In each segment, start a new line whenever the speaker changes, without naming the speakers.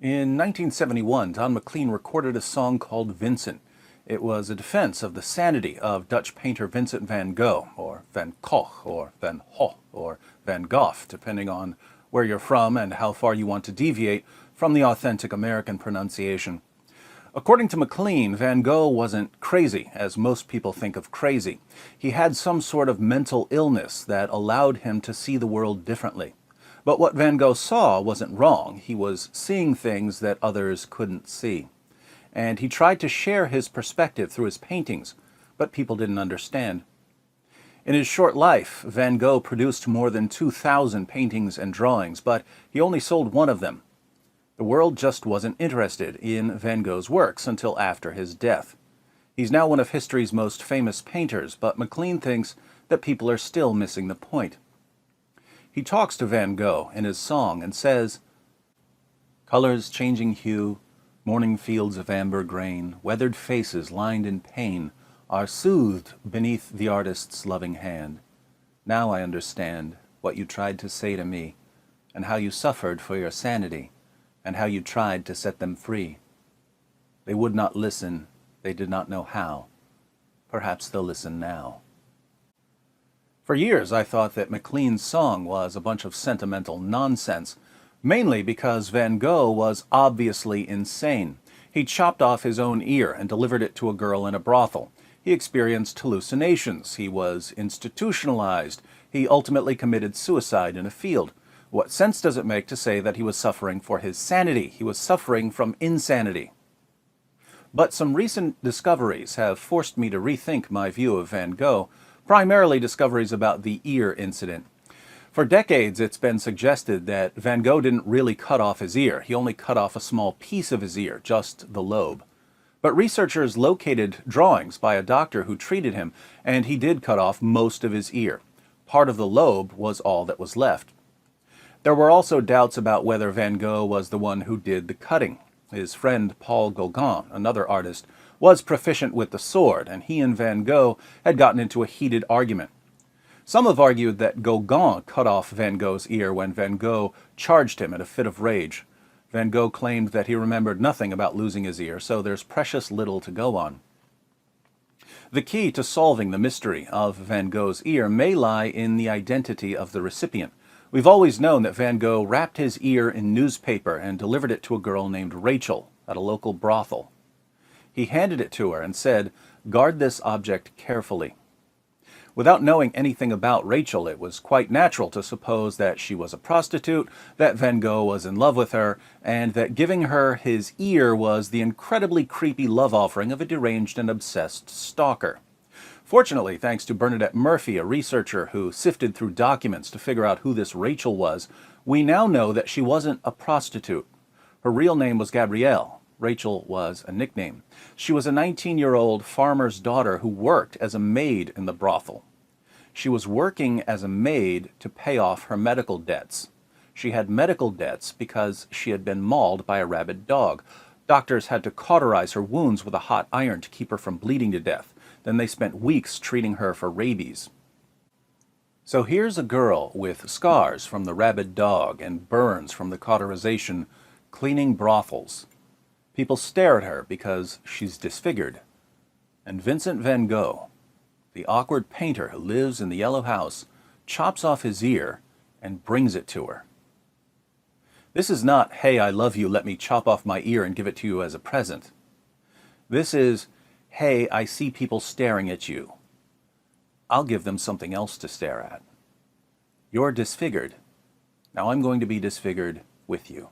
In 1971, Don McLean recorded a song called Vincent. It was a defense of the sanity of Dutch painter Vincent van Gogh, or Van Gogh, or Van Gogh, or Van Gogh, depending on where you're from and how far you want to deviate from the authentic American pronunciation. According to McLean, Van Gogh wasn't crazy, as most people think of crazy. He had some sort of mental illness that allowed him to see the world differently. But what Van Gogh saw wasn't wrong. He was seeing things that others couldn't see. And he tried to share his perspective through his paintings, but people didn't understand. In his short life, Van Gogh produced more than 2,000 paintings and drawings, but he only sold one of them. The world just wasn't interested in Van Gogh's works until after his death. He's now one of history's most famous painters, but McLean thinks that people are still missing the point. He talks to Van Gogh in his song and says, "Colors changing hue, morning fields of amber grain, weathered faces lined in pain, are soothed beneath the artist's loving hand. Now I understand what you tried to say to me, and how you suffered for your sanity, and how you tried to set them free. They would not listen, they did not know how. Perhaps they'll listen now." For years, I thought that McLean's song was a bunch of sentimental nonsense, mainly because Van Gogh was obviously insane. He chopped off his own ear and delivered it to a girl in a brothel. He experienced hallucinations. He was institutionalized. He ultimately committed suicide in a field. What sense does it make to say that he was suffering for his sanity? He was suffering from insanity. But some recent discoveries have forced me to rethink my view of Van Gogh, primarily discoveries about the ear incident. For decades, it's been suggested that Van Gogh didn't really cut off his ear. He only cut off a small piece of his ear, just the lobe. But researchers located drawings by a doctor who treated him, and he did cut off most of his ear. Part of the lobe was all that was left. There were also doubts about whether Van Gogh was the one who did the cutting. His friend Paul Gauguin, another artist, was proficient with the sword, and he and Van Gogh had gotten into a heated argument. Some have argued that Gauguin cut off Van Gogh's ear when Van Gogh charged him in a fit of rage. Van Gogh claimed that he remembered nothing about losing his ear, so there's precious little to go on. The key to solving the mystery of Van Gogh's ear may lie in the identity of the recipient. We've always known that Van Gogh wrapped his ear in newspaper and delivered it to a girl named Rachel at a local brothel. He handed it to her and said, "Guard this object carefully." Without knowing anything about Rachel, it was quite natural to suppose that she was a prostitute, that Van Gogh was in love with her, and that giving her his ear was the incredibly creepy love offering of a deranged and obsessed stalker. Fortunately, thanks to Bernadette Murphy, a researcher who sifted through documents to figure out who this Rachel was, we now know that she wasn't a prostitute. Her real name was Gabrielle. Rachel was a nickname. She was a 19-year-old farmer's daughter who worked as a maid in the brothel. She was working as a maid to pay off her medical debts. She had medical debts because she had been mauled by a rabid dog. Doctors had to cauterize her wounds with a hot iron to keep her from bleeding to death. Then they spent weeks treating her for rabies. So here's a girl with scars from the rabid dog and burns from the cauterization, cleaning brothels. People stare at her because she's disfigured. And Vincent van Gogh, the awkward painter who lives in the yellow house, chops off his ear and brings it to her. This is not, "Hey, I love you, let me chop off my ear and give it to you as a present." This is, "Hey, I see people staring at you. I'll give them something else to stare at. You're disfigured. Now I'm going to be disfigured with you."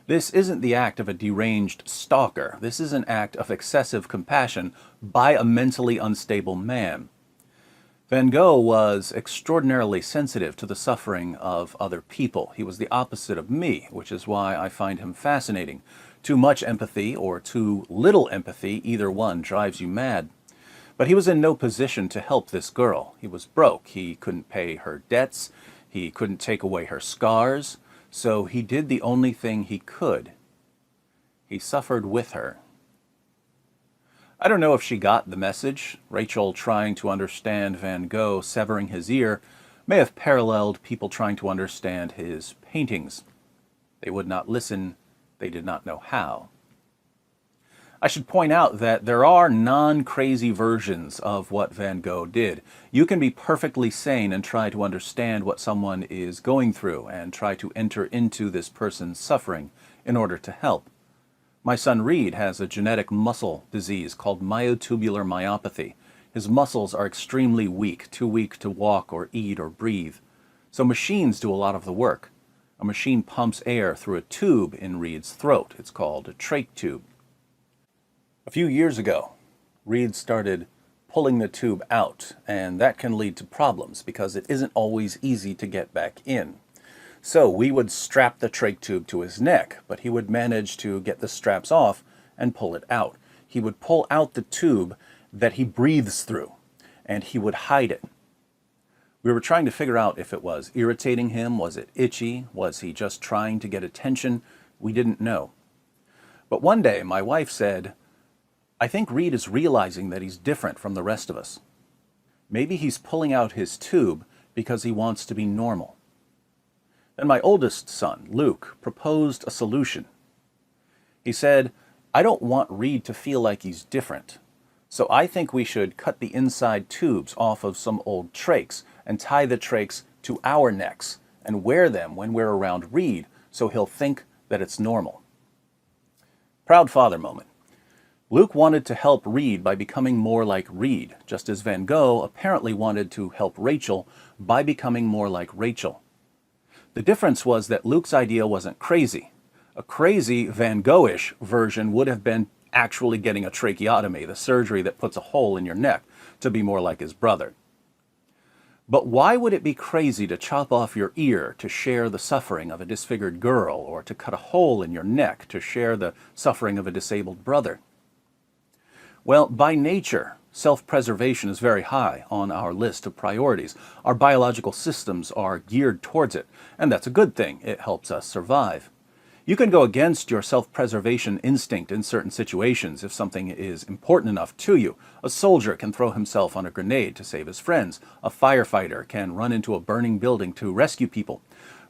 This isn't the act of a deranged stalker. This is an act of excessive compassion by a mentally unstable man. Van Gogh was extraordinarily sensitive to the suffering of other people. He was the opposite of me, which is why I find him fascinating. Too much empathy or too little empathy, either one drives you mad. But he was in no position to help this girl. He was broke. He couldn't pay her debts. He couldn't take away her scars. So he did the only thing he could. He suffered with her. I don't know if she got the message. Rachel trying to understand Van Gogh severing his ear may have paralleled people trying to understand his paintings. They would not listen, They did not know how. I should point out that there are non-crazy versions of what Van Gogh did. You can be perfectly sane and try to understand what someone is going through and try to enter into this person's suffering in order to help. My son Reed has a genetic muscle disease called myotubular myopathy. His muscles are extremely weak, too weak to walk or eat or breathe. So machines do a lot of the work. A machine pumps air through a tube in Reed's throat. It's called a trach tube. A few years ago, Reed started pulling the tube out, and that can lead to problems because it isn't always easy to get back in. So we would strap the trach tube to his neck, but he would manage to get the straps off and pull it out. He would pull out the tube that he breathes through, and he would hide it. We were trying to figure out if it was irritating him, was it itchy, was he just trying to get attention? We didn't know. But one day my wife said, "I think Reed is realizing that he's different from the rest of us. Maybe he's pulling out his tube because he wants to be normal." Then my oldest son, Luke, proposed a solution. He said, "I don't want Reed to feel like he's different, so I think we should cut the inside tubes off of some old trachs and tie the trachs to our necks and wear them when we're around Reed so he'll think that it's normal." Proud father moment. Luke wanted to help Reed by becoming more like Reed, just as Van Gogh apparently wanted to help Rachel by becoming more like Rachel. The difference was that Luke's idea wasn't crazy. A crazy Van Gogh-ish version would have been actually getting a tracheotomy, the surgery that puts a hole in your neck, to be more like his brother. But why would it be crazy to chop off your ear to share the suffering of a disfigured girl, or to cut a hole in your neck to share the suffering of a disabled brother? Well, by nature, self-preservation is very high on our list of priorities. Our biological systems are geared towards it, and that's a good thing. It helps us survive. You can go against your self-preservation instinct in certain situations if something is important enough to you. A soldier can throw himself on a grenade to save his friends. A firefighter can run into a burning building to rescue people.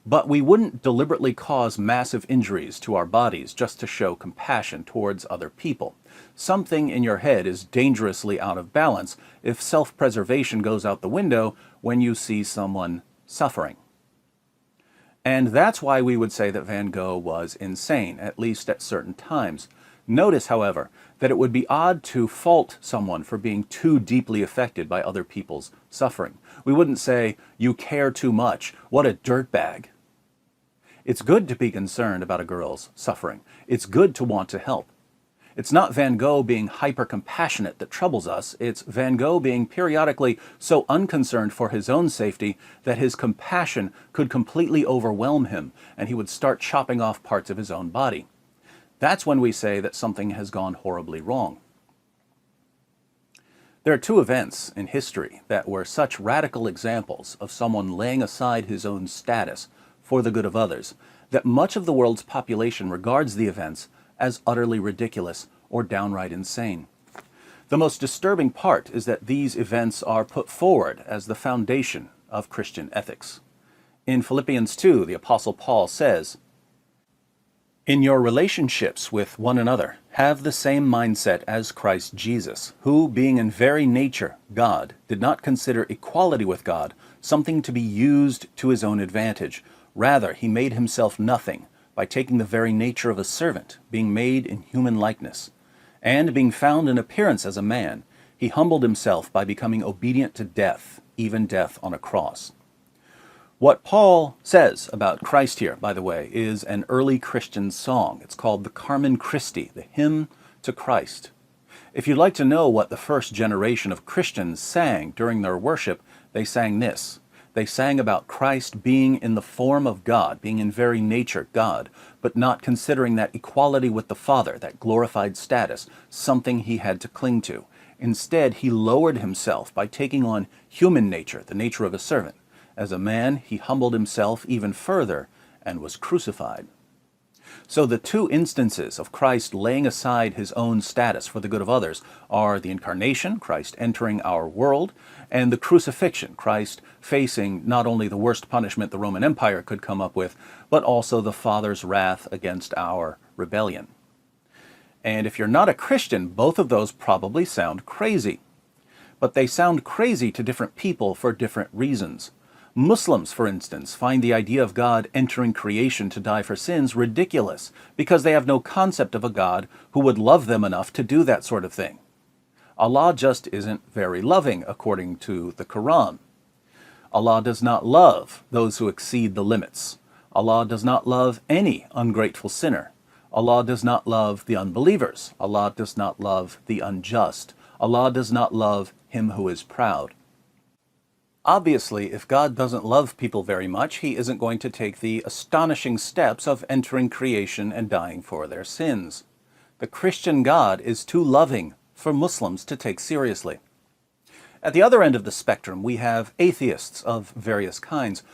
But we wouldn't deliberately cause massive injuries to our bodies just to show compassion towards other people. Something in your head is dangerously out of balance if self-preservation goes out the window when you see someone suffering. And that's why we would say that Van Gogh was insane, at least at certain times. Notice, however, that it would be odd to fault someone for being too deeply affected by other people's suffering. We wouldn't say, "You care too much, what a dirtbag." It's good to be concerned about a girl's suffering. It's good to want to help. It's not Van Gogh being hyper-compassionate that troubles us. It's Van Gogh being periodically so unconcerned for his own safety that his compassion could completely overwhelm him and he would start chopping off parts of his own body. That's when we say that something has gone horribly wrong. There are two events in history that were such radical examples of someone laying aside his own status for the good of others that much of the world's population regards the events as utterly ridiculous or downright insane. The most disturbing part is that these events are put forward as the foundation of Christian ethics. In Philippians 2, the Apostle Paul says, "In your relationships with one another, have the same mindset as Christ Jesus, who, being in very nature God, did not consider equality with God something to be used to his own advantage. Rather, he made himself nothing by taking the very nature of a servant, being made in human likeness. And being found in appearance as a man, he humbled himself by becoming obedient to death, even death on a cross." What Paul says about Christ here, by the way, is an early Christian song. It's called the Carmen Christi, the hymn to Christ. If you'd like to know what the first generation of Christians sang during their worship, they sang this. They sang about Christ being in the form of God, being in very nature God, but not considering that equality with the Father, that glorified status, something he had to cling to. Instead, he lowered himself by taking on human nature, the nature of a servant. As a man, he humbled himself even further and was crucified. So the two instances of Christ laying aside his own status for the good of others are the incarnation, Christ entering our world, and the crucifixion, Christ facing not only the worst punishment the Roman Empire could come up with, but also the Father's wrath against our rebellion. And if you're not a Christian, both of those probably sound crazy. But they sound crazy to different people for different reasons. Muslims, for instance, find the idea of God entering creation to die for sins ridiculous because they have no concept of a God who would love them enough to do that sort of thing. Allah just isn't very loving, according to the Quran. Allah does not love those who exceed the limits. Allah does not love any ungrateful sinner. Allah does not love the unbelievers. Allah does not love the unjust. Allah does not love him who is proud. Obviously, if God doesn't love people very much, he isn't going to take the astonishing steps of entering creation and dying for their sins. The Christian God is too loving for Muslims to take seriously. At the other end of the spectrum, we have atheists of various kinds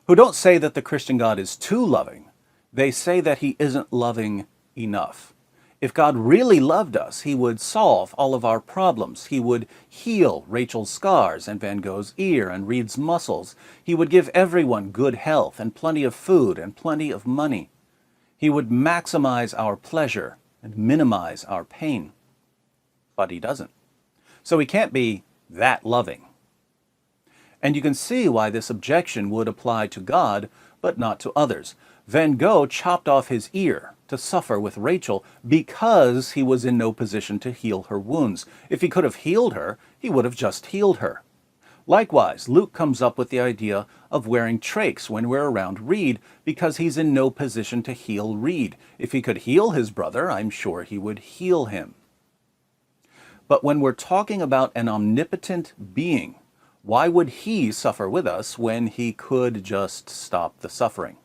who don't say that the Christian God is too loving. They say that he isn't loving enough. If God really loved us, he would solve all of our problems. He would heal Rachel's scars and Van Gogh's ear and Reed's muscles. He would give everyone good health and plenty of food and plenty of money. He would maximize our pleasure and minimize our pain. But he doesn't. So he can't be that loving. And you can see why this objection would apply to God, but not to others. Van Gogh chopped off his ear to suffer with Rachel because he was in no position to heal her wounds. If he could have healed her, he would have just healed her. Likewise, Luke comes up with the idea of wearing trachs when we're around Reed because he's in no position to heal Reed. If he could heal his brother, I'm sure he would heal him. But when we're talking about an omnipotent being, why would he suffer with us when he could just stop the suffering?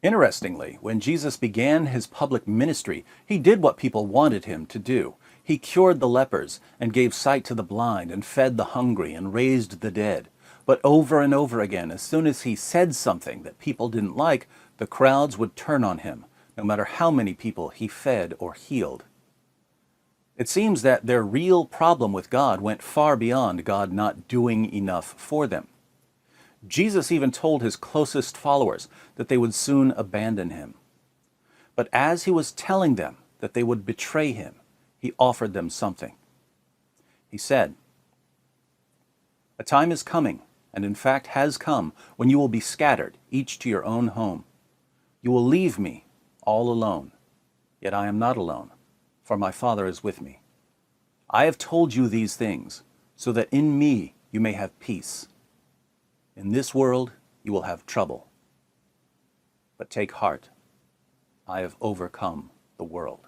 Interestingly, when Jesus began his public ministry, he did what people wanted him to do. He cured the lepers and gave sight to the blind and fed the hungry and raised the dead. But over and over again, as soon as he said something that people didn't like, the crowds would turn on him, no matter how many people he fed or healed. It seems that their real problem with God went far beyond God not doing enough for them. Jesus even told his closest followers that they would soon abandon him. But as he was telling them that they would betray him, he offered them something. He said, "A time is coming, and in fact has come, when you will be scattered, each to your own home. You will leave me all alone, yet I am not alone, for my Father is with me. I have told you these things, so that in me you may have peace. In this world you will have trouble. But take heart, I have overcome the world."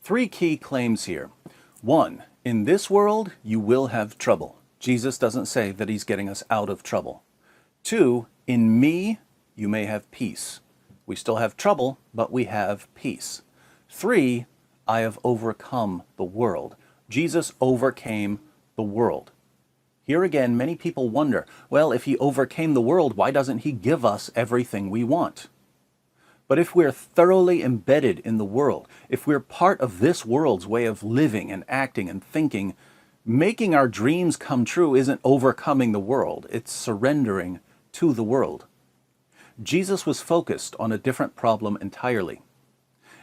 Three key claims here. 1, in this world you will have trouble. Jesus doesn't say that he's getting us out of trouble. 2, in me you may have peace. We still have trouble, but we have peace. 3, I have overcome the world. Jesus overcame the world. Here again, many people wonder, well, if he overcame the world, why doesn't he give us everything we want? But if we're thoroughly embedded in the world, if we're part of this world's way of living and acting and thinking, making our dreams come true isn't overcoming the world, it's surrendering to the world. Jesus was focused on a different problem entirely.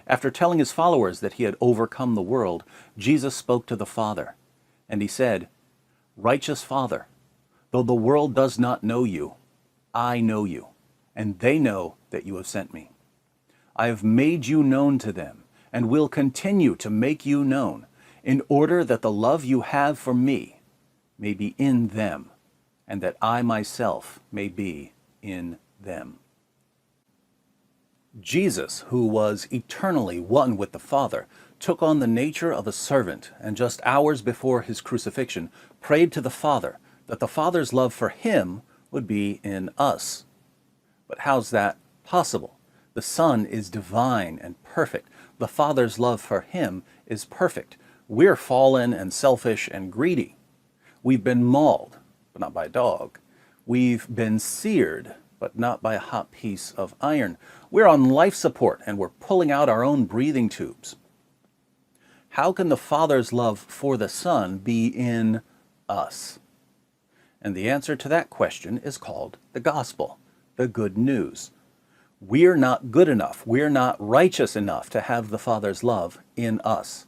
After telling his followers that he had overcome the world, Jesus spoke to the Father, and he said, "Righteous Father, though the world does not know you, I know you, and they know that you have sent me. I have made you known to them, and will continue to make you known, in order that the love you have for me may be in them, and that I myself may be in them." Jesus, who was eternally one with the Father, took on the nature of a servant, and just hours before his crucifixion, prayed to the Father that the Father's love for him would be in us. But how's that possible? The Son is divine and perfect. The Father's love for him is perfect. We're fallen and selfish and greedy. We've been mauled, but not by a dog. We've been seared, but not by a hot piece of iron. We're on life support, and we're pulling out our own breathing tubes. How can the Father's love for the Son be in us? And the answer to that question is called the gospel, the good news. We're not good enough. We're not righteous enough to have the Father's love in us.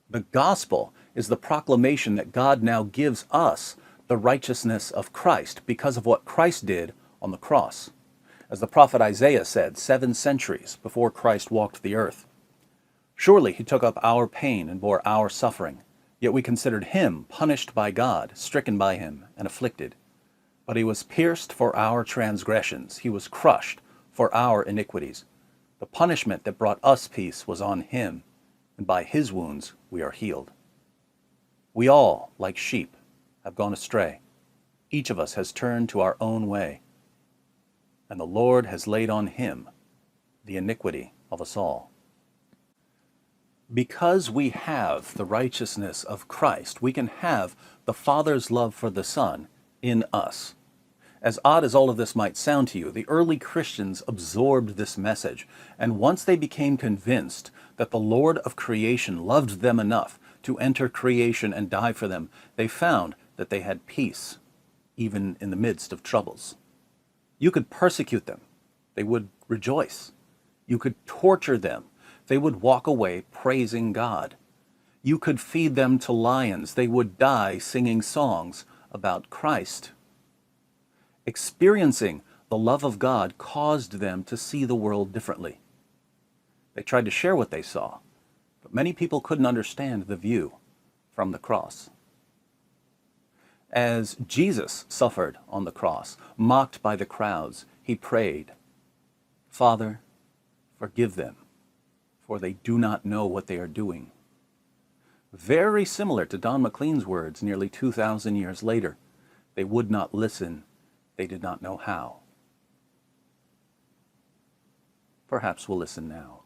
The gospel is the proclamation that God now gives us the righteousness of Christ because of what Christ did on the cross. As the prophet Isaiah said 7 centuries before Christ walked the earth, "Surely he took up our pain and bore our suffering, yet we considered him punished by God, stricken by him, and afflicted. But he was pierced for our transgressions, he was crushed for our iniquities. The punishment that brought us peace was on him, and by his wounds we are healed." We all, like sheep, have gone astray. Each of us has turned to our own way, and the Lord has laid on him the iniquity of us all. Because we have the righteousness of Christ, we can have the Father's love for the Son in us. As odd as all of this might sound to you, the early Christians absorbed this message, and once they became convinced that the Lord of creation loved them enough to enter creation and die for them, they found that they had peace, even in the midst of troubles. You could persecute them, they would rejoice. You could torture them, they would walk away praising God. You could feed them to lions, they would die singing songs about Christ. Experiencing the love of God caused them to see the world differently. They tried to share what they saw, but many people couldn't understand the view from the cross. As Jesus suffered on the cross, mocked by the crowds, he prayed, "Father, forgive them, for they do not know what they are doing." Very similar to Don McLean's words nearly 2,000 years later. They would not listen, they did not know how. Perhaps we'll listen now.